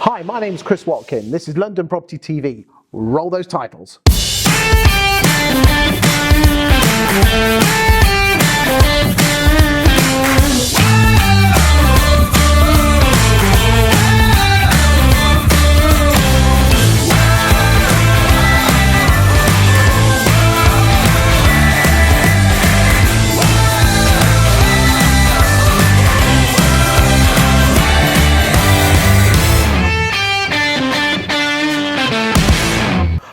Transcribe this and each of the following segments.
Hi, my name's Chris Watkin. This is London Property TV. Roll those titles.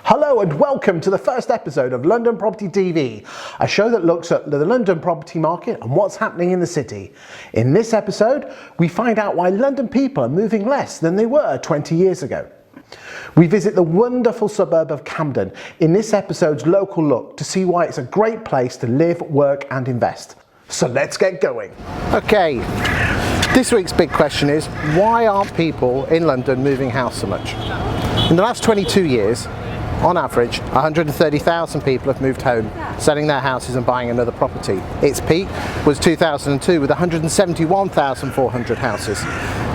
Hello and welcome to the first episode of London Property TV, a show that looks at the London property market and what's happening in the city. In this episode, we find out why London people are moving less than they were 20 years ago. We visit the wonderful suburb of Camden in this episode's local look to see why it's a great place to live, work and invest. So let's get going. Okay, this week's big question is, why aren't people in London moving house so much? In the last 22 years, on average, 130,000 people have moved home, selling their houses and buying another property. Its peak was 2002 with 171,400 houses.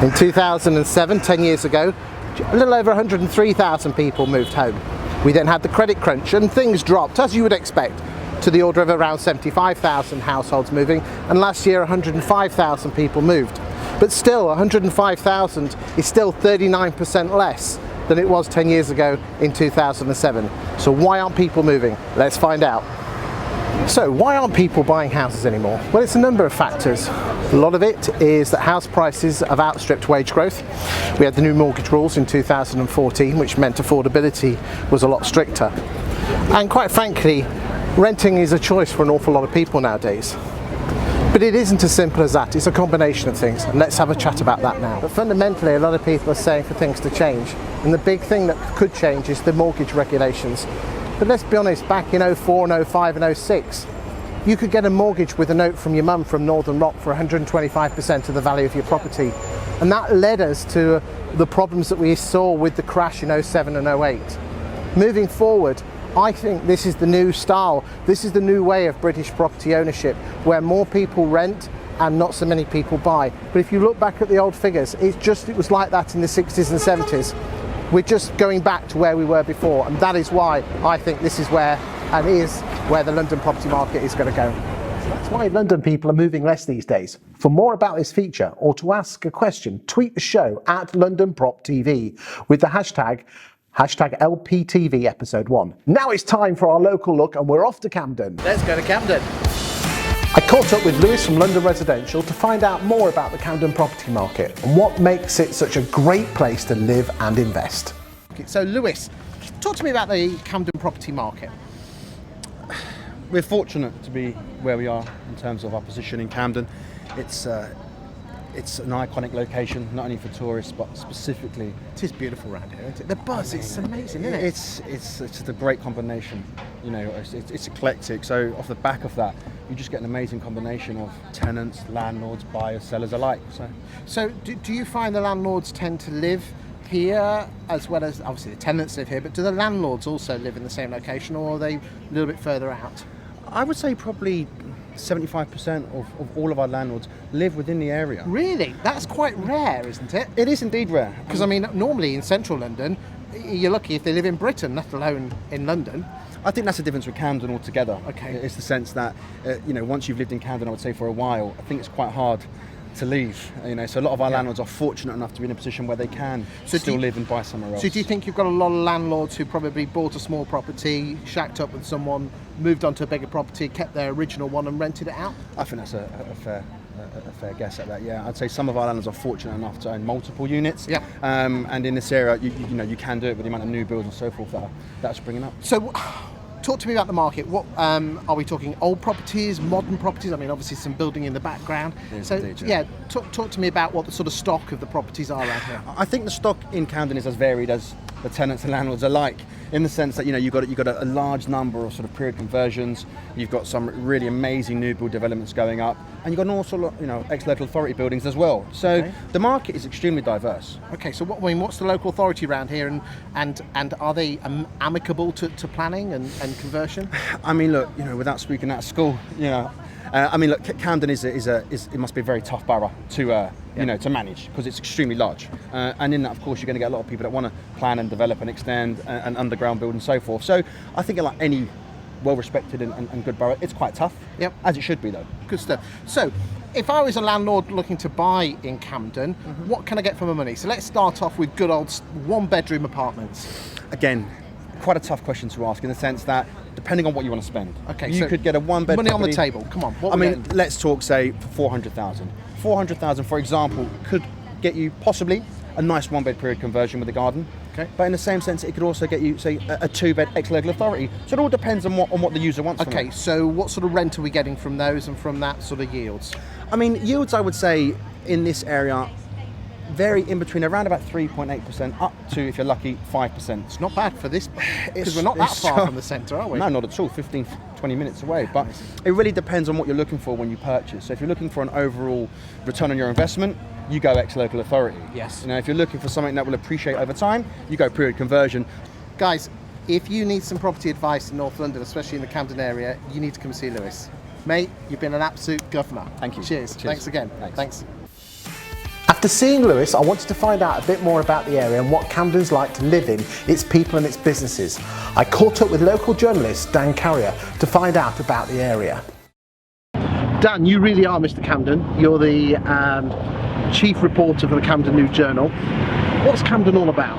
In 2007, 10 years ago, a little over 103,000 people moved home. We then had the credit crunch and things dropped, as you would expect, to the order of around 75,000 households moving, and last year 105,000 people moved. But still, 105,000 is still 39% less than it was 10 years ago in 2007. So why aren't people moving? Let's find out. So why aren't people buying houses anymore? Well, it's a number of factors. A lot of it is that house prices have outstripped wage growth. We had the new mortgage rules in 2014, which meant affordability was a lot stricter. And quite frankly, renting is a choice for an awful lot of people nowadays. But it isn't as simple as that. It's a combination of things, and let's have a chat about that now. But fundamentally, a lot of people are saying for things to change, and the big thing that could change is the mortgage regulations. But let's be honest, back in 04 and 05 and 06, you could get a mortgage with a note from your mum from Northern Rock for 125% of the value of your property. And that led us to the problems that we saw with the crash in 07 and 08. Moving forward, I think this is the new style. This is the new way of British property ownership, where more people rent and not so many people buy. But if you look back at the old figures, it was like that in the 60s and 70s. We're just going back to where we were before, and that is why I think this is where the London property market is going to go. So that's why London people are moving less these days. For more about this feature or to ask a question, tweet the show at London Prop TV with the hashtag LPTV episode 1. Now it's time for our local look and we're off to Camden. Let's go to Camden. I caught up with Lewis from London Residential to find out more about the Camden property market and what makes it such a great place to live and invest. Okay, so Lewis, talk to me about the Camden property market. We're fortunate to be where we are in terms of our position in Camden. It's an iconic location, not only for tourists, but specifically. It is beautiful around here, isn't it? The buzz, it's amazing, isn't it? It's a great combination. You know, it's eclectic. So off the back of that, you just get an amazing combination of tenants, landlords, buyers, sellers alike. So do you find the landlords tend to live here as well as, obviously the tenants live here, but do the landlords also live in the same location, or are they a little bit further out? I would say probably 75% of all of our landlords live within the area. Really? That's quite rare, isn't it? It is indeed rare. Because I mean, normally in central London, you're lucky if they live in Britain, let alone in London. I think that's the difference with Camden altogether. Okay. It's the sense that, once you've lived in Camden, I would say for a while, I think it's quite hard to leave. So a lot of our landlords are fortunate enough to be in a position where they can still live and buy somewhere else. So do you think you've got a lot of landlords who probably bought a small property, shacked up with someone, moved on to a bigger property, kept their original one and rented it out? I think that's a fair guess at that. Yeah, I'd say some of our landlords are fortunate enough to own multiple units. Yeah. And in this area, you can do it with the amount of new builds and so forth that's springing up. So, talk to me about the market. What are we talking? Old properties, modern properties? I mean, obviously some building in the background. Yes, so, indeed, yeah, talk to me about what the sort of stock of the properties are around here. I think the stock in Camden is as varied as the tenants and landlords alike, in the sense that you've got a large number of sort of period conversions. You've got some really amazing new build developments going up, and you've got also ex-local authority buildings as well. So the market is extremely diverse. Okay, so what's the local authority around here, and are they amicable to planning and conversion? I mean, look, without speaking out of school, I mean, look, Camden is it must be a very tough borough to you know, to manage, because it's extremely large, and in that, of course, you're going to get a lot of people that want to plan and develop and extend and underground build and so forth. So I think, like any well-respected and good borough, it's quite tough. Yep. As it should be, though. Good stuff. So, if I was a landlord looking to buy in Camden, what can I get for my money? So let's start off with good old one-bedroom apartments. Again, quite a tough question to ask, in the sense that depending on what you want to spend, Okay, you so could get a one-bed money on the property. table. Come on. What I we mean, getting? let's talk, say, for 400,000. 400,000, for example, could get you possibly a nice one-bed period conversion with a garden. Okay. But in the same sense, it could also get you, say, a two-bed ex-local authority. So it all depends on what the user wants. From Okay, it. so what sort of rent are we getting from those and from that sort of yields? I mean, yields, I would say, in this area vary in between around about 3.8% up to, if you're lucky, 5%. It's not bad for this, because we're not that far from the centre, are we? No, not at all. 15, 20 minutes away. But it really depends on what you're looking for when you purchase. So if you're looking for an overall return on your investment, you go ex-local authority. Yes. You know, if you're looking for something that will appreciate over time, you go period conversion. Guys, if you need some property advice in North London, especially in the Camden area, you need to come see Lewis. Mate, you've been an absolute governor. Thank you. Cheers. Thanks again. Thanks. After seeing Lewis, I wanted to find out a bit more about the area and what Camden's like to live in, its people and its businesses. I caught up with local journalist Dan Carrier to find out about the area. Dan, you really are Mr. Camden. You're the chief reporter for the Camden News Journal. What's Camden all about?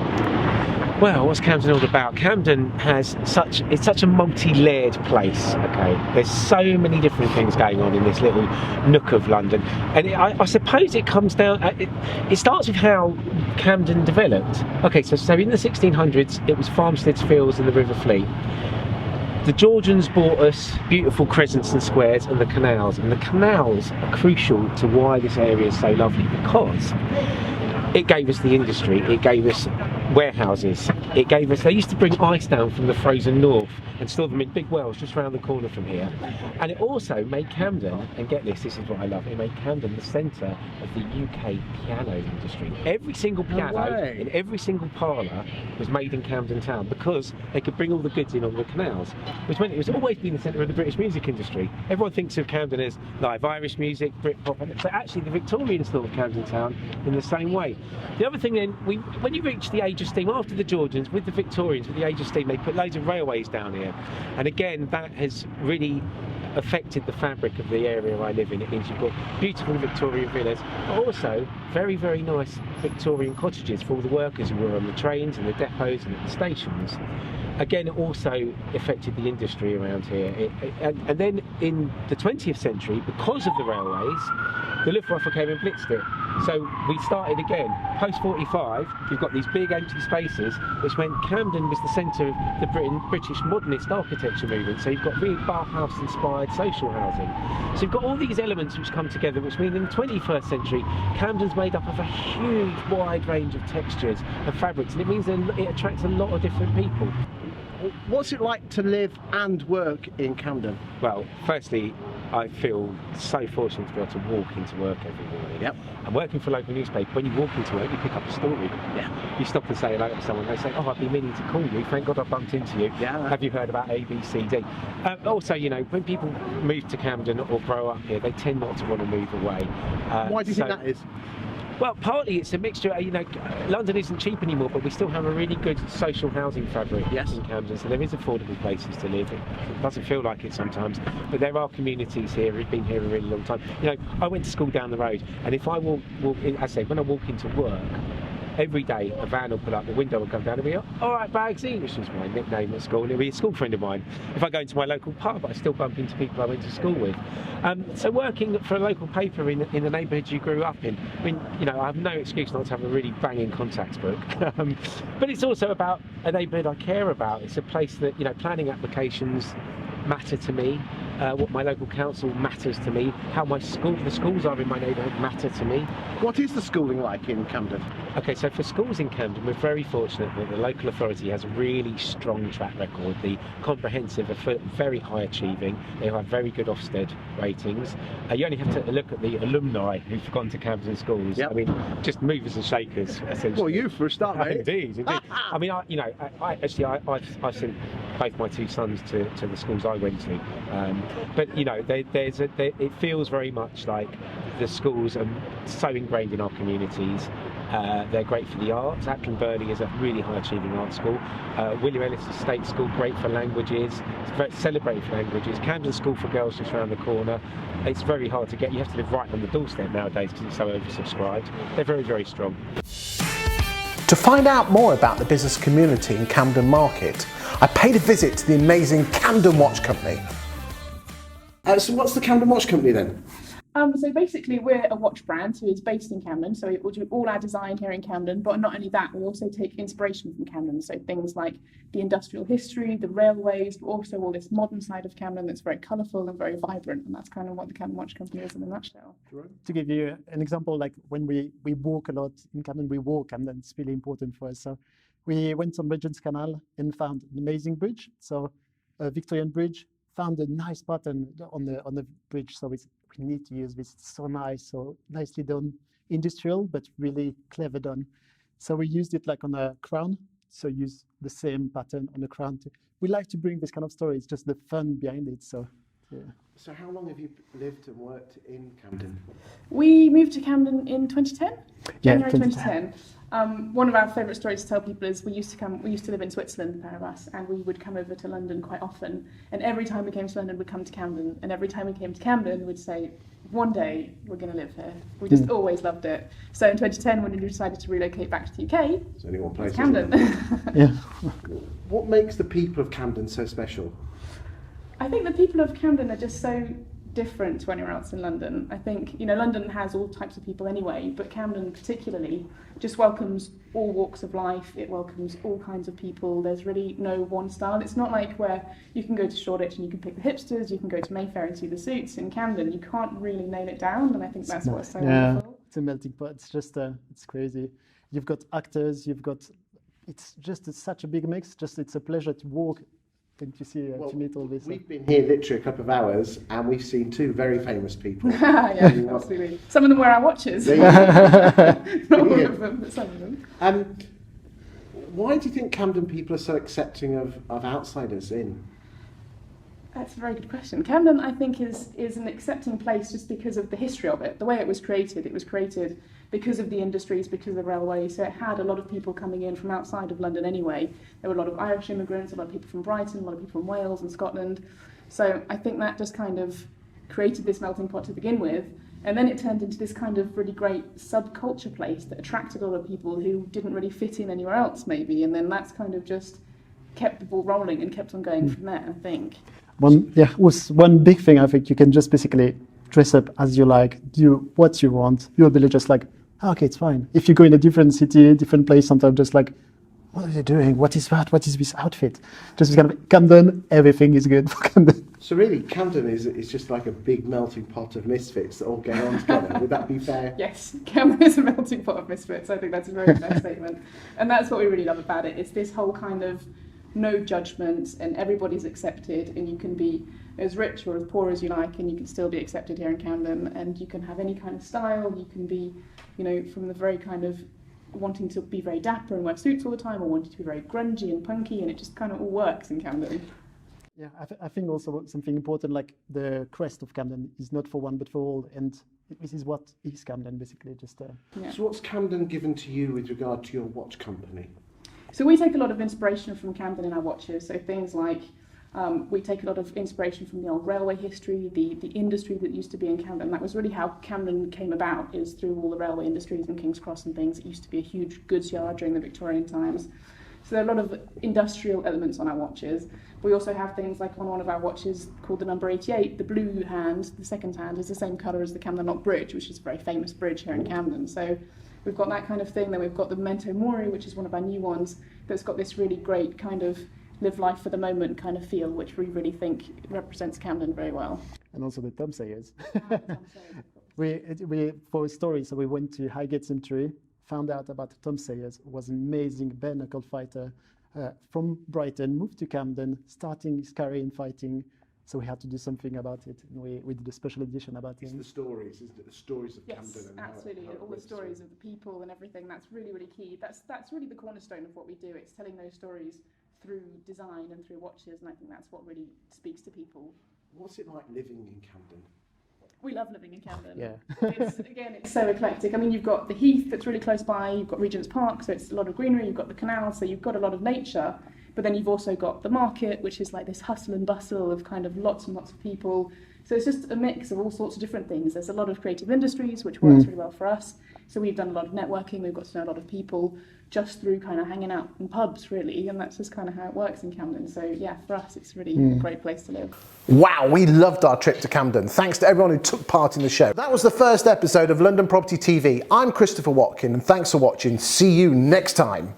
Well, what's Camden all about? Camden has it's such a multi-layered place, okay? There's so many different things going on in this little nook of London. And I suppose it comes down, it starts with how Camden developed. Okay, so in the 1600s, it was farmsteads, fields and the River Fleet. The Georgians bought us beautiful crescents and squares and the canals. And the canals are crucial to why this area is so lovely, because it gave us the industry, it gave us warehouses, it gave us, they used to bring ice down from the frozen north and store them in big wells just around the corner from here. And it also made Camden, and get this is what I love, it made Camden the centre of the UK piano industry. Every single piano in every single parlour was made in Camden Town, because they could bring all the goods in on the canals, which meant it was always been the centre of the British music industry. Everyone thinks of Camden as live Irish music, Britpop, so actually the Victorians thought of Camden Town in the same way. The other thing then, when you reach the age of steam, after the Georgians, with the Victorians, with the age of steam, they put loads of railways down here. And again, that has really affected the fabric of the area I live in. It means you've got beautiful Victorian villas, but also very, very nice Victorian cottages for all the workers who were on the trains and the depots and at the stations. Again, it also affected the industry around here. And then in the 20th century, because of the railways, the Luftwaffe came and blitzed it. So we started again. Post-45, you've got these big empty spaces, which meant Camden was the centre of the British modernist architecture movement. So you've got really Bauhaus-inspired social housing. So you've got all these elements which come together, which mean in the 21st century, Camden's made up of a huge, wide range of textures and fabrics, and it means it attracts a lot of different people. What's it like to live and work in Camden? Well, firstly, I feel so fortunate to be able to walk into work every morning. Yep. I'm working for a local newspaper. When you walk into work, you pick up a story. Yeah. You stop and say hello to someone. They say, "Oh, I've been meaning to call you. Thank God I bumped into you. Yeah. Have you heard about A, B, C, D?" Also, you know, when people move to Camden or grow up here, they tend not to want to move away. Why do you think that is? Well, partly it's a mixture. You know, London isn't cheap anymore, but we still have a really good social housing fabric in Camden, so there is affordable places to live. It doesn't feel like it sometimes, but there are communities here who've been here a really long time. You know, I went to school down the road, and if I walk in, I say, when I walk into work, every day a van will pull up, the window will come down and be, "All right, Bagsy," which was my nickname at school, and it'll be a school friend of mine. If I go into my local pub, I still bump into people I went to school with. So working for a local paper in the neighbourhood you grew up in, I mean, you know, I have no excuse not to have a really banging contacts book. But it's also about a neighbourhood I care about. It's a place that, you know, planning applications matter to me. What my local council matters to me. How the schools are in my neighbourhood matter to me. What is the schooling like in Camden? Okay, so for schools in Camden, we're very fortunate that the local authority has a really strong track record. The comprehensive are very high achieving. They have very good Ofsted ratings. You only have to look at the alumni who've gone to Camden schools. Yep. I mean, just movers and shakers, essentially. Well, you for a start, mate. Indeed. I mean, I've sent both my two sons to the schools I went to, but it feels very much like the schools are so ingrained in our communities. They're great for the arts. Ackland Burnley is a really high achieving art school. William Ellis State School, great for languages. It's very celebrated for languages. Camden School for Girls just around the corner. It's very hard to get. You have to live right on the doorstep nowadays because it's so oversubscribed. They're very, very strong. To find out more about the business community in Camden Market, I paid a visit to the amazing Camden Watch Company. So what's the Camden Watch Company then? So basically we're a watch brand who is based in Camden, so we'll do all our design here in Camden, but not only that, we also take inspiration from Camden, so things like the industrial history, the railways, but also all this modern side of Camden that's very colourful and very vibrant, and that's kind of what the Camden Watch Company is in a nutshell. To give you an example, like when we walk a lot in Camden, and then it's really important for us. So we went on Regent's Canal and found an amazing bridge, so a Victorian bridge, found a nice pattern on the bridge, so we need to use this. It's so nice, so nicely done, industrial but really clever done. So we used it like on a crown, so use the same pattern on the crown. We like to bring this kind of story. It's just the fun behind it. So yeah. So how long have you lived and worked in Camden? We moved to Camden in 2010, January 2010. 2010. One of our favourite stories to tell people is we used to live in Switzerland, the pair of us, and we would come over to London quite often. And every time we came to London, we'd come to Camden. And every time we came to Camden, we'd say, one day we're going to live here. We just always loved it. So in 2010, when we decided to relocate back to the UK, There's only one place. Camden. Yeah. What makes the people of Camden so special? I think the people of Camden are just so different to anywhere else in London. I think, London has all types of people anyway, but Camden particularly just welcomes all walks of life. It welcomes all kinds of people. There's really no one style. It's not like where you can go to Shoreditch and you can pick the hipsters, you can go to Mayfair and see the suits. In Camden, you can't really nail it down, and I think that's what's so wonderful. It's a melting pot. It's just, it's crazy. You've got actors, it's just such a big mix. It's a pleasure to walk and to see, to meet all this. We've been here literally a couple of hours and we've seen two very famous people. Yeah, absolutely. Some of them wear our watches. Not all of them, but some of them. Why do you think Camden people are so accepting of outsiders in? That's a very good question. Camden, I think, is an accepting place just because of the history of it. The way it was created because of the industries, because of the railway. So it had a lot of people coming in from outside of London anyway. There were a lot of Irish immigrants, a lot of people from Brighton, a lot of people from Wales and Scotland. So I think that just kind of created this melting pot to begin with. And then it turned into this kind of really great subculture place that attracted a lot of people who didn't really fit in anywhere else, maybe. And then that's kind of just kept the ball rolling and kept on going from there, I think. One big thing, I think you can just basically dress up as you like, do what you want. You'll be just like, okay, it's fine. If you go in a different city, different place, sometimes just like, what are you doing? What is that? What is this outfit? Just kind of Camden, everything is good for Camden. So really, Camden is just like a big melting pot of misfits that all get on together. Would that be fair? Yes, Camden is a melting pot of misfits. I think that's a very fair statement. And that's what we really love about it. It's this whole kind of no judgment, and everybody's accepted, and you can be as rich or as poor as you like, and you can still be accepted here in Camden, and you can have any kind of style. You can be, from the very kind of wanting to be very dapper and wear suits all the time, or wanting to be very grungy and punky, and it just kind of all works in Camden. Yeah, I think also something important, like the crest of Camden is not for one but for all, and this is what is Camden basically. So what's Camden given to you with regard to your watch company? So we take a lot of inspiration from Camden in our watches. So things like we take a lot of inspiration from the old railway history, the industry that used to be in Camden. That was really how Camden came about, is through all the railway industries and King's Cross and things. It used to be a huge goods yard during the Victorian times. So there are a lot of industrial elements on our watches. We also have things like on one of our watches called the number 88, the blue hand, the second hand, is the same colour as the Camden Lock Bridge, which is a very famous bridge here in Camden. So we've got that kind of thing. Then we've got the Memento Mori, which is one of our new ones, that's got this really great kind of live life for the moment kind of feel, which we really think represents Camden very well. And also the Tom Sayers. we for a story, so we went to Highgate Cemetery found out about Tom Sayers, who was an amazing bare knuckle fighter from Brighton, moved to Camden, starting his career in fighting. So we had to do something about it, and we did a special edition about It's him. the stories, isn't it? The stories of Camden. Yes, And absolutely. how it All the lives. stories of the people and everything. That's really, really key. That's really the cornerstone of what we do. It's telling those stories through design and through watches, and I think that's what really speaks to people. What's it like living in Camden? We love living in Camden. Yeah. It's so eclectic. I mean, you've got the Heath that's really close by, you've got Regent's Park, so it's a lot of greenery, you've got the canal, so you've got a lot of nature, but then you've also got the market, which is like this hustle and bustle of kind of lots and lots of people. So it's just a mix of all sorts of different things. There's a lot of creative industries, which works really well for us. So we've done a lot of networking, we've got to know a lot of people just through kind of hanging out in pubs, really, and that's just kind of how it works in Camden. So yeah, for us, it's really a great place to live. Wow, we loved our trip to Camden. Thanks to everyone who took part in the show. That was the first episode of London Property TV. I'm Christopher Watkin, and thanks for watching. See you next time.